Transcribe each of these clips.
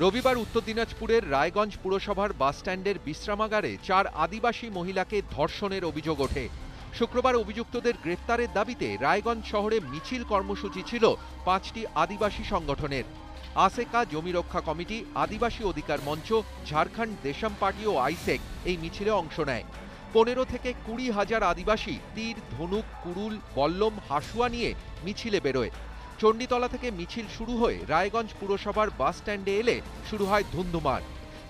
রবিবার উত্তর দিনাজপুরের রায়গঞ্জ পুরসভার বাসস্ট্যান্ডের বিশ্রামাগারে 4 আদিবাসী মহিলাকে ধর্ষণের অভিযোগ ওঠে। শুক্রবার অভিযুক্তদের গ্রেফতারের দাবিতে রায়গঞ্জ শহরে মিছিল কর্মসূচি ছিল 5টি আদিবাসী সংগঠনের। আসেকা জমি রক্ষা কমিটি, আদিবাসী অধিকার মঞ্চ, ঝাড়খণ্ড দেশম পার্টি ও আইসেক এই মিছিলে অংশ নেয়। 15 থেকে 20 হাজার আদিবাসী তীর, ধনুক, কুড়ুল, বল্লম, হাসুয়া নিয়ে মিছিলে বেরোয়। চণ্ডীতলা থেকে মিছিল শুরু হয়ে রায়গঞ্জ পুরসভার বাস স্ট্যান্ডে এলে শুরু হয় ধুন্ধুমার।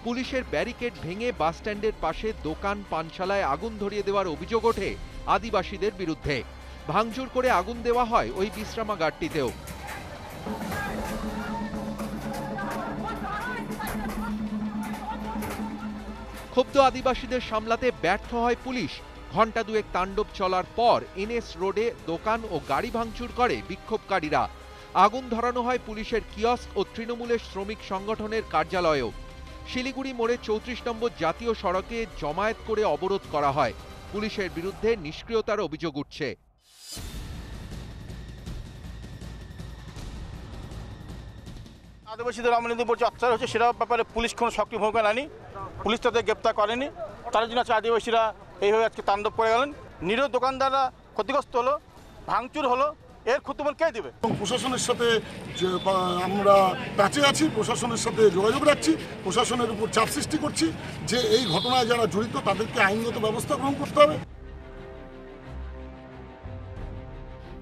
পুলিশের ব্যারিকেড ভেঙে বাস স্ট্যান্ডের পাশে দোকান, পানশালায় আগুন ধরিয়ে দেওয়ার অভিযোগ ওঠে আদিবাসীদের বিরুদ্ধে। ভাঙচুর করে আগুন দেওয়া হয় ওই বিশ্রামাগারটিতেও। ক্ষুব্ধ আদিবাসীদের সামলাতে ব্যর্থ হয় পুলিশ। ঘণ্টা দুয়েক তাণ্ডব চলার পর এনএস রোডে দোকান ও গাড়ি ভাঙচুর করে বিক্ষোভকারীরা। আগুন ধরানো হয় পুলিশের কিয়স্ক ও তৃণমূলের শ্রমিক সংগঠনের কার্যালয়েও। শিলিগুড়ি মোড়ে 34 নম্বর জাতীয় সড়কে জমায়েত করে অবরোধ করা হয়। পুলিশের বিরুদ্ধে নিষ্ক্রিয়তার অভিযোগ উঠছে। আদিবাসীদের আমলিন্দু উপর যে অত্যাচার হচ্ছে সেটা ব্যাপারে পুলিশ কোনো সক্রিয় ভূমিকা নেয়নি, পুলিশ তাদের গ্রেপ্তার করেনি। তার জন্য আজকে আদিবাসীরা এইভাবে আজকে তাণ্ডব করে গেলেন। নিরীহ দোকানদাররা ক্ষতিগ্রস্ত হলো, ভাঙচুর হলো, এর ক্ষতিপূরণ কে দেবে? প্রশাসনের সাথে আমরা টাচে আছি, প্রশাসনের সাথে যোগাযোগ রাখছি, প্রশাসনের উপর চাপ সৃষ্টি করছি যে এই ঘটনায় যারা জড়িত তাদেরকে আইনগত ব্যবস্থা গ্রহণ করতে হবে।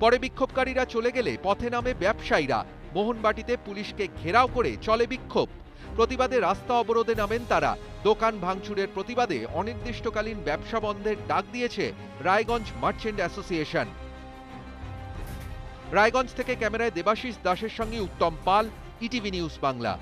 পরে বিক্ষোভকারীরা চলে গেলে পথে নামে ব্যবসায়ীরা। মোহনবাটিতে পুলিশকে ঘেরাও করে চলে বিক্ষোভ। প্রতিবাদে রাস্তা অবরোধে নামেন তারা। দোকান ভাঙচুরের প্রতিবাদে অনির্দিষ্টকালীন ব্যবসা বন্ধের ডাক দিয়েছে রায়গঞ্জ মার্চেন্ট অ্যাসোসিয়েশন। রায়গঞ্জ থেকে ক্যামেরায় দেবাশিস দাসের সঙ্গে উত্তম পাল, ইটিভি নিউজ বাংলা।